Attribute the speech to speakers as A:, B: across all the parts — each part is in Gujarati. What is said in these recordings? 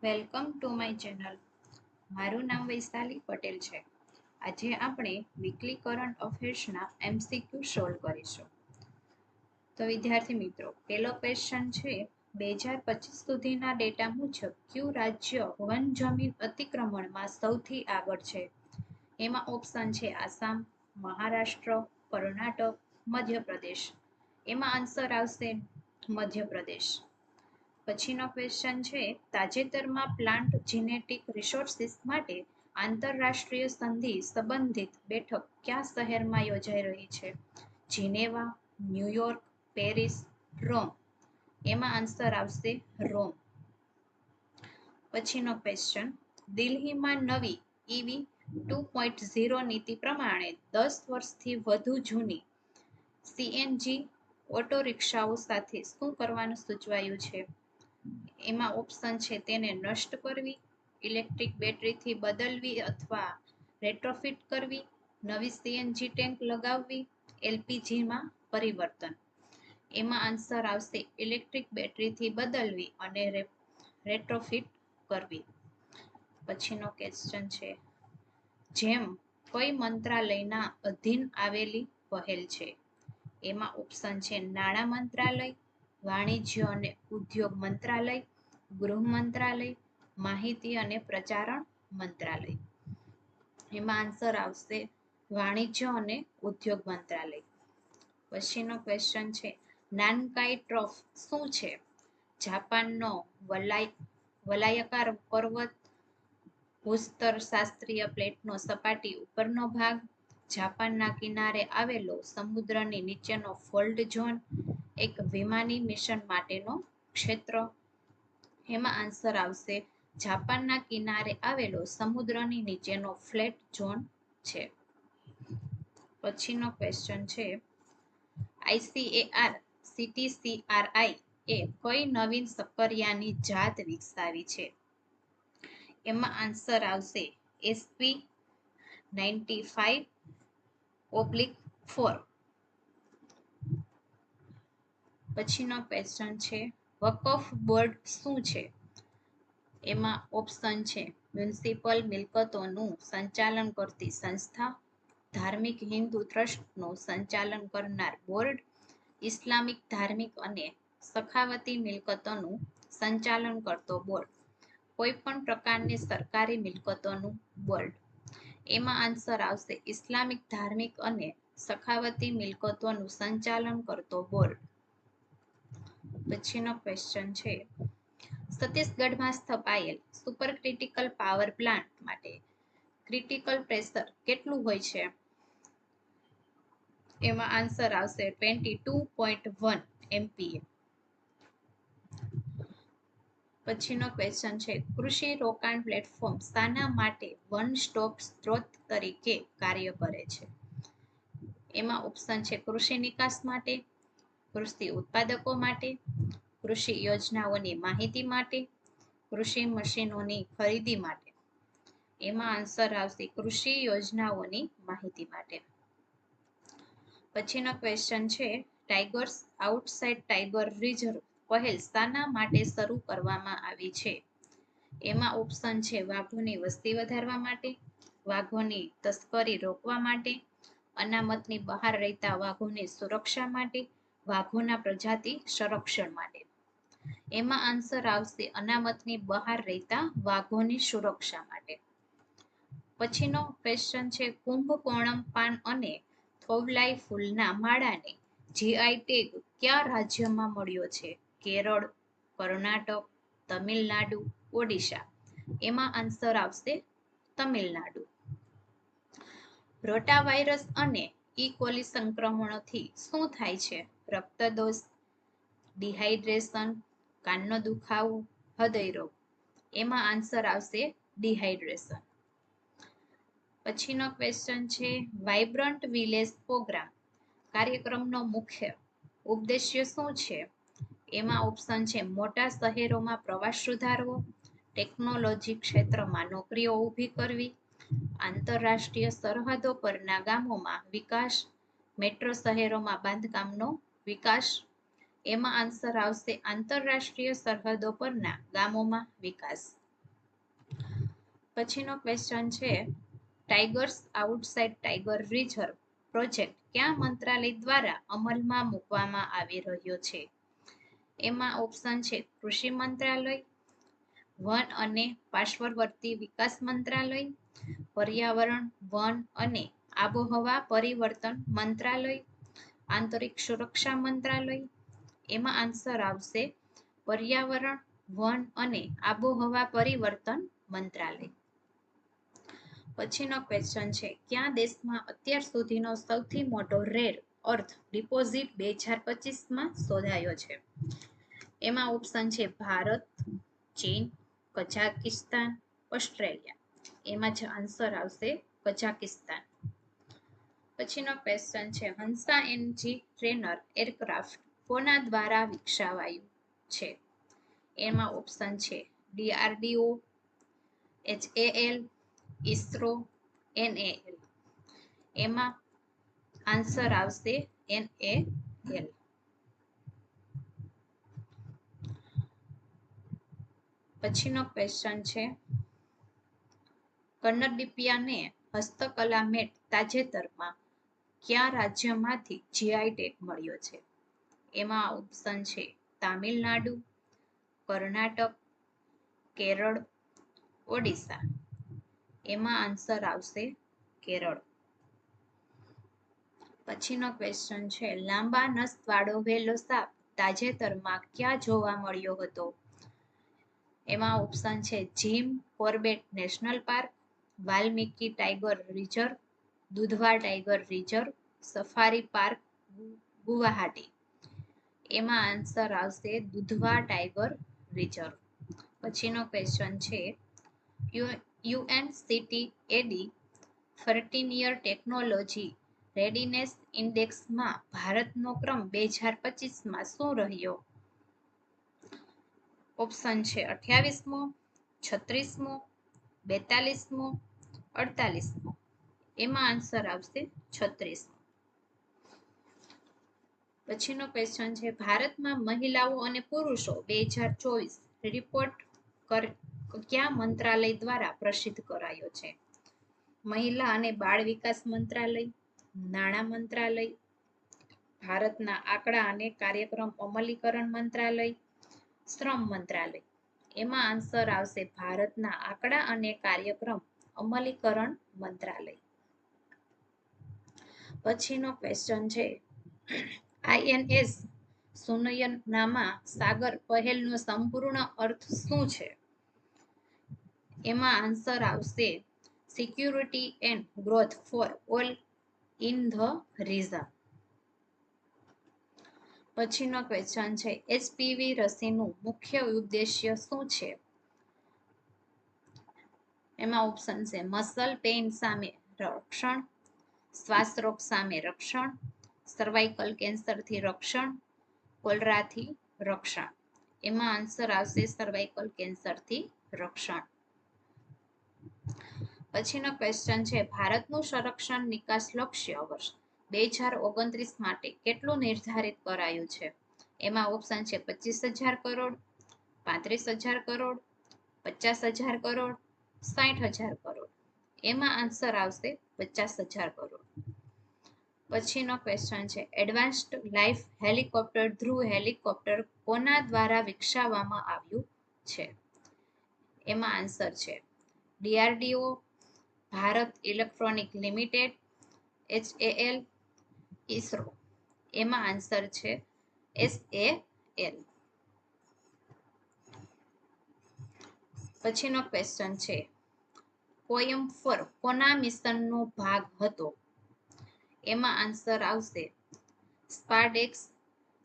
A: Welcome to my channel. મારું નામ વૈશાલી પટેલ છે. આજે આપણે વીકલી કરંટ અફેર્સના MCQ સોલ્વ કરીશું. તો વિદ્યાર્થી મિત્રો, પહેલો ક્વેશ્ચન છે 2025 સુધીના ડેટા મુજબ કયું રાજ્ય વન જમીન અતિક્રમણમાં સૌથી આગળ છે? એમાં ઓપ્શન છે આસામ, મહારાષ્ટ્ર, કર્ણાટક, મધ્યપ્રદેશ. એમાં આન્સર આવશે મધ્યપ્રદેશ. પછીનો ક્વેશ્ચન છે તાજેતરમાં પ્લાન્ટ જીનેટિક રિસોર્સિસ માટે આંતરરાષ્ટ્રીય સંધિ સંબંધિત બેઠક કયા શહેરમાં યોજાઈ રહી છે? જીનેવા, ન્યુયોર્ક, પેરિસ, રોમ. એમાં આન્સર આવશે રોમ. પછીનો ક્વેશ્ચન દિલ્હીમાં નવી EV 2.0 નીતિ પ્રમાણે 10 વર્ષથી વધુ જૂની CNG ઓટો રિક્ષાઓ સાથે શું કરવાનું સૂચવાયું છે? એમાં ઓપ્શન છે તેને નષ્ટ કરવી, ઇલેક્ટ્રિક બેટરીથી બદલવી અથવા રેટ્રોફિટ કરવી, નવી CNG ટેન્ક લગાવવી, LPGમાં પરિવર્તન. એમાં આન્સર આવશે ઇલેક્ટ્રિક બેટરીથી બદલવી અને રેટ્રોફિટ કરવી. પછીનો ક્વેશ્ચન છે જેમ કઈ મંત્રાલયના અધીન આવેલી પહેલ છે? એમાં ઓપ્શન છે નાણાં મંત્રાલય, વાણિજ્ય અને ઉદ્યોગ મંત્રાલય, ગૃહ મંત્રાલય, માહિતી અને પ્રચારણ મંત્રાલય. એમાં આન્સર આવશે વાણિજ્ય અને ઉદ્યોગ મંત્રાલય. પછીનો ક્વેશ્ચન છે નાનકાઈ ટ્રફ શું છે? જાપાનનો વલાયાકાર પર્વત, ભૂસ્તર શાસ્ત્રીય પ્લેટનો સપાટી ઉપરનો ભાગ, જાપાનના કિનારે આવેલો સમુદ્રની નીચેનો ફોલ્ટ ઝોન, એક વિમાની મિશન માટેનો ક્ષેત્ર. એમાં આન્સર આવશે જાપાનના કિનારે આવેલો સમુદ્રની નીચેનો ફ્લેટ ઝોન છે. પછીનો ક્વેશ્ચન છે ICAR CTCRI એ કઈ નવીન સક્કરિયાની જાત વિકસાવી છે? એમાં આન્સર આવશે SP95/4. પછીનો ક્વેશ્ચન છે વકફ બોર્ડ શું છે? એમાં ઓપ્શન છે મ્યુનિસિપલ મિલકતોનું સંચાલન કરતી સંસ્થા, ધાર્મિક હિન્દુ ટ્રસ્ટનું સંચાલન કરનાર બોર્ડ, ઇસ્લામિક ધાર્મિક અને સખાવતી મિલકતોનું સંચાલન કરતો બોર્ડ, કોઈ પણ પ્રકારની સરકારી મિલકતોનું બોર્ડ. એમાં આન્સર આવશે ઇસ્લામિક ધાર્મિક અને સખાવતી મિલકતોનું સંચાલન કરતો બોર્ડ. પછીનો ક્વેશ્ચન છે છત્તીસગઢમાં સ્થપાયેલ સુપર ક્રિટિકલ પાવર પ્લાન્ટ માટે ક્રિટિકલ પ્રેશર કેટલું હોય છે? એમાં આન્સર આવશે 22.1 MPa. પછીનો ક્વેશ્ચન છે કૃષિ રોકાણ પ્લેટફોર્મ શાના માટે વન સ્ટોપ સ્ત્રોત તરીકે કાર્ય કરે છે? એમાં ઓપ્શન છે કૃષિ નિકાસ માટે, કૃષિ ઉત્પાદકો માટે, કૃષિ યોજનાઓની માહિતી માટે, કૃષિ મશીનોની ખરીદી માટે. એમાં આન્સર આવશે કૃષિ યોજનાઓની માહિતી માટે. પછીનો ક્વેશ્ચન છે ટાઈગર્સ આઉટસાઇડ ટાઈગર રિઝર્વ પહેલ શાના માટે શરૂ કરવામાં આવી છે? એમાં ઓપ્શન છે વાઘોની વસ્તી વધારવા માટે, વાઘોની તસ્કરી રોકવા માટે, અનામતની બહાર રહેતા વાઘોની સુરક્ષા માટે, વાઘોના પ્રજાતિ સંરક્ષણ માટે. એમાં આન્સર આવશે અનામતની બહાર રહેતા વાઘોની સુરક્ષા માટે. પછીનો ક્વેશ્ચન છે કુંભકોણમ પાન અને થોવલાઈ ફૂલના માળાને GI ટેગ કયા રાજ્યમાં મળ્યો છે? કેરળ, કર્ણાટક, તમિલનાડુ, ઓડિશા. એમાં આન્સર આવશે તમિલનાડુ. રોટાવાયરસ અને કોલી સંક્રમણોથી શું થાય છે? રક્તદોષ, ડિહાઇડ્રેશન, કાનનો દુખાવો, હૃદય રોગ. એમાં આન્સર આવશે ડિહાઇડ્રેશન. પછીનો ક્વેશ્ચન છે વાઇબ્રન્ટ વિલેજ પ્રોગ્રામ કાર્યક્રમનો મુખ્ય ઉદ્દેશ્ય શું છે? એમાં ઓપ્શન છે મોટા શહેરોમાં પ્રવાસ સુધારવો, ટેકનોલોજી ક્ષેત્રમાં નોકરીઓ ઊભી કરવી, આંતરરાષ્ટ્રીય સરહદો પરના ગામોમાં વિકાસ, મેટ્રો શહેરોમાં બાંધકામનો વિકાસ. એમાં આન્સર આવશે આંતરરાષ્ટ્રીય સરહદો પરના ગામોમાં વિકાસ. પછીનો ક્વેશ્ચન છે tigers outside tiger reserve project કયા મંત્રાલય દ્વારા અમલમાં મૂકવામાં આવી રહ્યો છે? એમાં ઓપ્શન છે કૃષિ મંત્રાલય, વન અને પાર્શ્વવર્તી વિકાસ મંત્રાલય, પર્યાવરણ, વન અને આબોહવા પરિવર્તન મંત્રાલય, આંતરિક સુરક્ષા મંત્રાલય. એમાં આન્સર આવશે પર્યાવરણ, વન અને આબોહવા પરિવર્તન મંત્રાલય. પછીનો ક્વેશ્ચન છે કયા દેશમાં અત્યાર સુધીનો સૌથી મોટો રેર અર્થ ડિપોઝિટ 2025માં શોધાયો છે? એમાં ઓપ્શન છે ભારત, ચીન, કઝાકિસ્તાન, ઓસ્ટ્રેલિયા. એમાં જ આન્સર આવશે કઝાકિસ્તાન. પછીનો ક્વેશ્ચન છે હંસા એનજી ટ્રેનર એરક્રાફ્ટ કોના દ્વારા વિકસાવાયું છે? એમાં ઓપ્શન છે DRDO, HAL, ISRO, NAL. એમાં આન્સર આવશે NAL. પછીનો ક્વેશ્ચન છે કન્નડિપ્યાને હસ્તકલા મેટ તાજેતરમાં કયા રાજ્યમાંથી જીઆઈ ટેગ મળ્યો છે? એમાં ઓપ્શન છે તામિલનાડુ, કર્ણાટક, કેરળ, ઓડિશા. એમાં આન્સર આવશે કેરળ. પછીનો ક્વેશ્ચન છે લાંબા નસવાળો વેલો સાપ તાજેતરમાં ક્યાં જોવા મળ્યો હતો? એમાં ઓપ્શન છે Jim Corbett National Park, Valmiki tiger reserve, Dudhwa tiger reserve, safari park Guwahati. એમાં આન્સર આવશે દુધવા ટાઈગર રિઝર્વ. પછીનો ક્વેશ્ચન છે UNCTAD 13-year ટેકનોલોજી રેડીનેસ ઇન્ડેક્સમાં ભારતનો ક્રમ 2025માં શું રહ્યો? ઓપ્શન છે 28મો, 36મો, 42મો, 48મો. એમાં આન્સર આવશે 36મો. પછીનો ક્વેશ્ચન છે ભારતમાં મહિલાઓ અને પુરુષો 2024 રિપોર્ટ કયા મંત્રાલય દ્વારા પ્રસિદ્ધ કરાયો છે? મહિલા અને બાળ વિકાસ મંત્રાલય, નાણાં મંત્રાલય, ભારતના આંકડા અને કાર્યક્રમ અમલીકરણ મંત્રાલય, શ્રમ મંત્રાલય. એમાં આન્સર આવશે ભારતના આંકડા અને કાર્યક્રમ અમલીકરણ મંત્રાલય. પછીનો ક્વેશ્ચન છે INS સુનયનામાં સાગર પહેલનો સંપૂર્ણ અર્થ શું છે? એમાં આન્સર આવશે security and growth for all in the region. પછીનો ક્વેશ્ચન છે HPV રસીનું મુખ્ય ઉદ્દેશ્ય શું છે? એમાં ઓપ્શન છે મસલ પેઇન સામે રક્ષણ, શ્વાસરોગ સામે રક્ષણ, સર્વાઇકલ કેન્સરથી રક્ષણ, કોલરાથી રક્ષણ. એમાં આન્સર આવશે સર્વાઇકલ કેન્સરથી રક્ષણ. પછીનો ક્વેશ્ચન છે ભારતનું સંરક્ષણ નિકાસ લક્ષ્ય વર્ષ 2029 માટે કેટલું નિર્ધારિત કરાયું છે? એમાં ઓપ્શન છે 25,000 કરોડ, 35,000 કરોડ, 50,000 કરોડ, 60,000 કરોડ. એમાં આન્સર આવશે 50,000 કરોડ. પછીનો ક્વેશ્ચન છે એડવાન્સ્ડ લાઇફ હેલિકોપ્ટર ધ્રુવ હેલિકોપ્ટર કોના દ્વારા વિકસાવવામાં આવ્યું છે? એમાં આન્સર છે DRDO, Bharat electronic limited, HAL, ISRO. એમાં આન્સર છે SAL. પછીનો ક્વેશ્ચન છે કોયમ્ફર કોના મિશનનો ભાગ હતો? એમાં આન્સર આવશે સ્પાર્ડેક્સ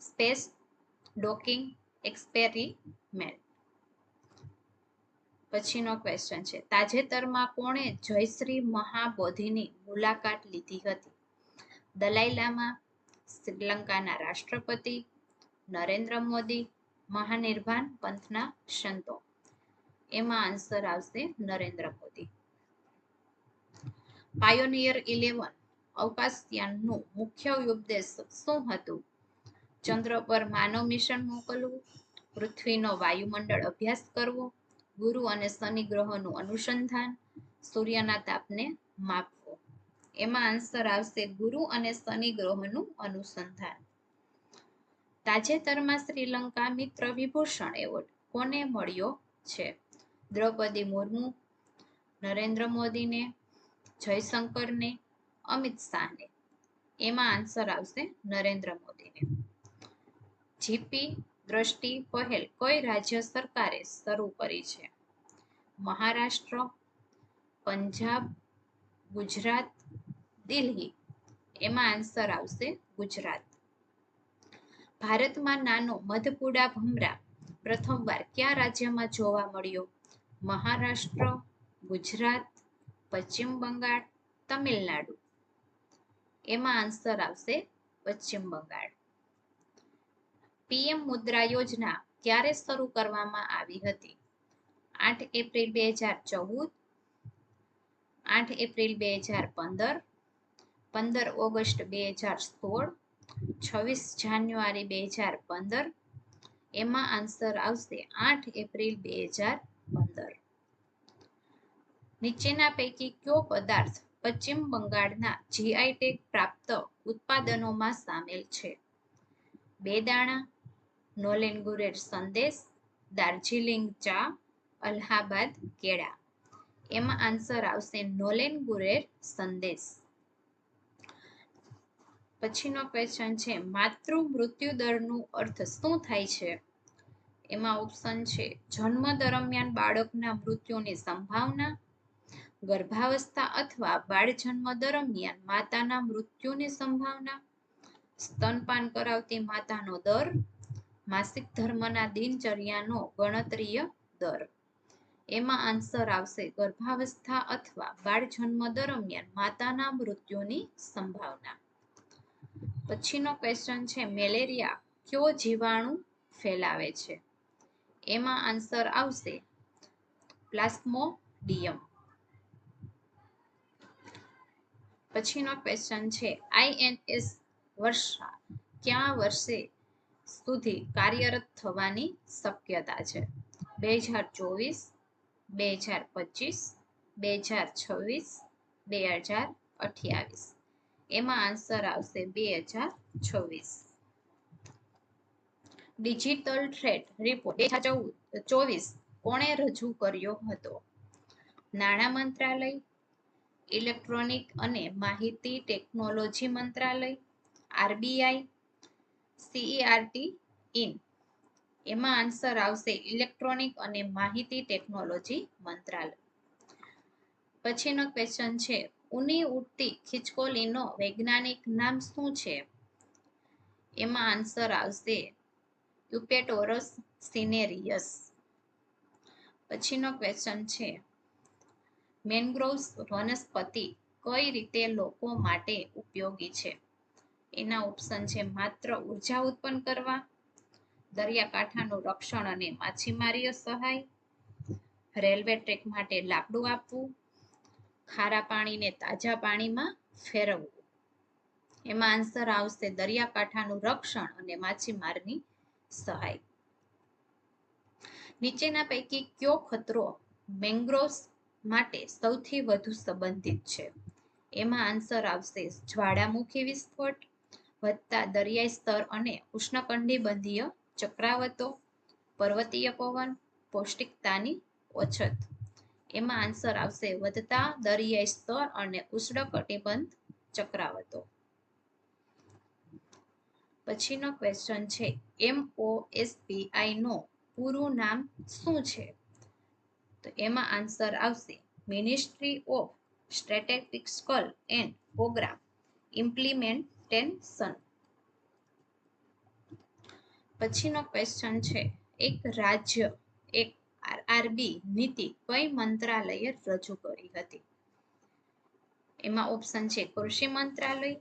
A: સ્પેસ ડોકિંગ એક્સપેરિમેન્ટ. પછીનો ક્વેશ્ચન છે તાજેતરમાં કોણે જયશ્રી મહાબોધિની મુલાકાત લીધી હતી? દલાઈ લામા, શ્રીલંકાના રાષ્ટ્રપતિ, નરેન્દ્ર મોદી, મહાનિર્વાણ પંથના સંતો. એમાં આન્સર આવશે નરેન્દ્ર મોદી. પાયોનિયર 11 અવકાશયાનનું મુખ્ય ઉદ્દેશ શું હતું? ચંદ્ર પર માનવ મિશન મોકલવું, પૃથ્વીનો વાયુમંડળ અભ્યાસ કરવો, ગુરુ અને શનિ ગ્રહોનું અનુસંધાન, સૂર્યના તાપને માપવો. એમાં આન્સર આવશે ગુરુ અને શનિ ગ્રહોનું અનુસંધાન. તાજેતરમાં શ્રીલંકા મિત્ર વિભૂષણ એવોર્ડ કોને મળ્યો છે? દ્રૌપદી મુર્મુ, નરેન્દ્ર મોદીને, જયશંકરને, અમિત શાહને. એમાં આન્સર આવશે નરેન્દ્ર મોદીને. જીપી દ્રષ્ટિ પહેલ કઈ રાજ્ય સરકારે શરૂ કરી છે? મહારાષ્ટ્ર, પંજાબ, ગુજરાત, દિલ્હી. એમાં આન્સર આવશે ગુજરાત. ભારતમાં નાનો મધપુડા ભમરા પ્રથમવાર કયા રાજ્યમાં જોવા મળ્યો? મહારાષ્ટ્ર, ગુજરાત, પશ્ચિમ બંગાળ, તમિલનાડુ. એમાં આન્સર આવશે પશ્ચિમ બંગાળ. પીએમ મુદ્રા યોજના ક્યારે શરૂ કરવામાં આવી હતી? 8 એપ્રિલ 2014, 8 એપ્રિલ 2015, 15 ઓગસ્ટ 2016, 26 જાન્યુઆરી 2015. એમાં આન્સર આવશે 8 એપ્રિલ 2015. નીચેના પૈકી કયો પદાર્થ પશ્ચિમ બંગાળના જીઆઈ ટેગ પ્રાપ્ત ઉત્પાદનોમાં સામેલ છે? બેદાણા, નોલેન ગુરેર સંદેશ, દાર્જિલિંગ ચા, અલ્હાબાદ કેળા. એમાં આન્સર આવશે નોલેન ગુરેર સંદેશ. પછીનો ક્વેશ્ચન છે માતૃ મૃત્યુ દરનો અર્થ શું થાય છે? એમાં ઓપ્શન છે જન્મ દરમિયાન બાળકના મૃત્યુની સંભાવના, ગર્ભાવસ્થા અથવા બાળ જન્મ દરમિયાન માતાના મૃત્યુની સંભાવના, સ્તનપાન કરાવતી માતાનો દર, માસિક ધર્મના દિનચર્યાનો ગણતરીય દર. એમાં આન્સર આવશે ગર્ભાવસ્થા અથવા બાળ જન્મ દરમિયાન માતાના મૃત્યુની સંભાવના. પછીનો ક્વેશ્ચન છે મેલેરિયા કયો જીવાણુ ફેલાવે છે? એમાં આન્સર આવશે પ્લાસ્મોડિયમ. પછીનો ક્વેશ્ચન છે આઈએનએસ વર્ષા કયા વર્ષે સુધી કાર્યરત થવાની શક્યતા છે? 2024, 2025, 2026, 2028. એમાં આન્સર આવશે 2026. ડિજિટલ થ્રેટ રિપોર્ટ 2024 કોણે રજૂ કર્યો હતો? નાણાં મંત્રાલય, ઇલેક્ટ્રોનિક અને માહિતી ટેકનોલોજી મંત્રાલય, આરબીઆઈ, સીઈઆરટી ઇન. એમાં આન્સર આવશે ઇલેક્ટ્રોનિક અને માહિતી ટેકનોલોજી મંત્રાલય. પછીનો ક્વેશ્ચન છે ઊની ઉડતી ખિચકોલીનો વૈજ્ઞાનિક નામ શું છે? એમાં આન્સર આવશે યુપેટોરસ સિનેરિયસ. પછીનો ક્વેશ્ચન છે મેન્ગ્રોવ્સ વનસ્પતિ કઈ રીતે લોકો માટે ઉપયોગી છે? એના ઓપ્શન છે માત્ર ઉર્જા ઉત્પન્ન કરવા, દરિયાકાંઠાનું રક્ષણ અને માછીમારી સહાય, રેલવે ટ્રેક માટે લાકડું આપવું, ખારા પાણીને તાજા પાણીમાં ફેરવવું. એમાં આન્સર આવશે દરિયાકાંઠાનું રક્ષણ અને માછીમારની સહાય. નીચેના પૈકી કયો ખતરો મેંગ્રોવ્સ માટે સૌથી વધુ સંબંધિત છે? એમાં આન્સર આવશે જ્વાળામુખી વિસ્ફોટ, વધતા દરિયાઈ સ્તર અને ઉષ્ણકટિબંધીય ચક્રાવાતો, પર્વતીય પવન, પૌષ્ટિકતાની અછત. એમાં આન્સર આવશે વધતા દરિયાઈ સ્તર અને ઉષ્ણકટિબંધ ચક્રાવાતો. પછીનો ક્વેશ્ચન છે MOSPI નો પૂરું નામ શું છે? તો એમાં આન્સર આવશે ministry of strategical and programme implementation. પછીનો ક્વેશ્ચન છે એક રાજ્ય એક આરઆરબી નીતિ કઈ મંત્રાલયે રજૂ કરી હતી? એમાં ઓપ્શન છે કૃષિ મંત્રાલય,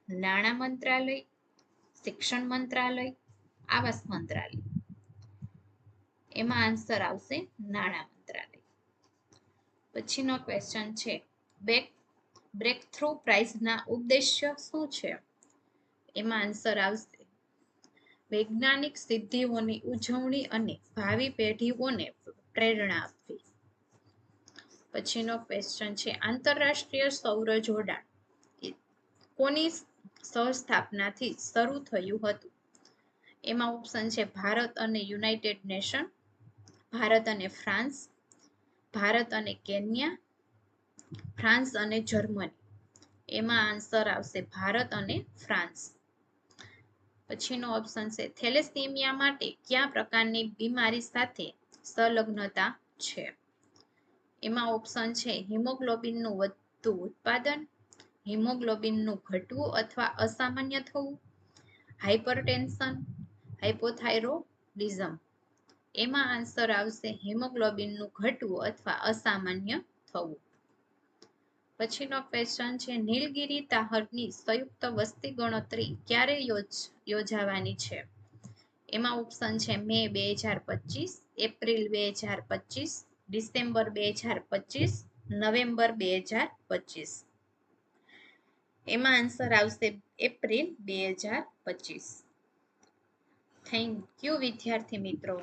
A: નાણાં મંત્રાલય, શિક્ષણ મંત્રાલય, આવાસ મંત્રાલય. એમાં આન્સર આવશે નાણાં મંત્રાલય. પછીનો ક્વેશ્ચન છે બ્રેક થ્રુ પ્રાઇઝના ઉદ્દેશ્ય શું છે? એમાં આન્સર આવશે વૈજ્ઞાનિક સિદ્ધિઓની ઉજવણી અને ભાવિ પેઢીઓને પ્રેરણા આપવી. પછીનો ક્વેશ્ચન છે આંતરરાષ્ટ્રીય સૌર જોડાણ કોની સહસ્થાપનાથી શરૂ થયું હતું? એમાં ઓપ્શન છે ભારત અને યુનાઇટેડ નેશન, ભારત અને ફ્રાન્સ, ભારત અને કેન્યા, ફ્રાન્સ અને જર્મની. એમાં આન્સર આવશે ભારત અને ફ્રાન્સ. પછીનો ઓપ્શન છે થેલેસેમિયા માટે કયા પ્રકારની બીમારી સાથે સંલગ્નતા છે? એમાં ઓપ્શન છે હિમોગ્લોબિનનું વધતું ઉત્પાદન, હિમોગ્લોબિનનું ઘટવું અથવા અસામાન્ય થવું, હાઇપરટેન્શન, હાઇપોથાઇરોડિઝમ. એમાં આન્સર આવશે હિમોગ્લોબિનનું ઘટવું અથવા અસામાન્ય થવું. પછીનો ક્વેશ્ચન છે નીલગિરી તાહરની સંયુક્ત વસ્તી ગણતરી ક્યારે યોજાવાની છે? એમાં ઓપ્શન છે મે 2025, એપ્રિલ 2025, ડિસેમ્બર 2025, નવેમ્બર 2025. એમાં આન્સર આવશે એપ્રિલ 2025. થેન્ક યુ વિદ્યાર્થી મિત્રો.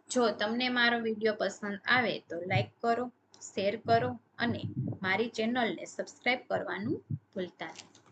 A: જો તમને મારો વિડીયો પસંદ આવે તો લાઈક કરો, શેર કરો અને મારી ચેનલને સબસ્ક્રાઇબ કરવાનું ભૂલતા નહીં.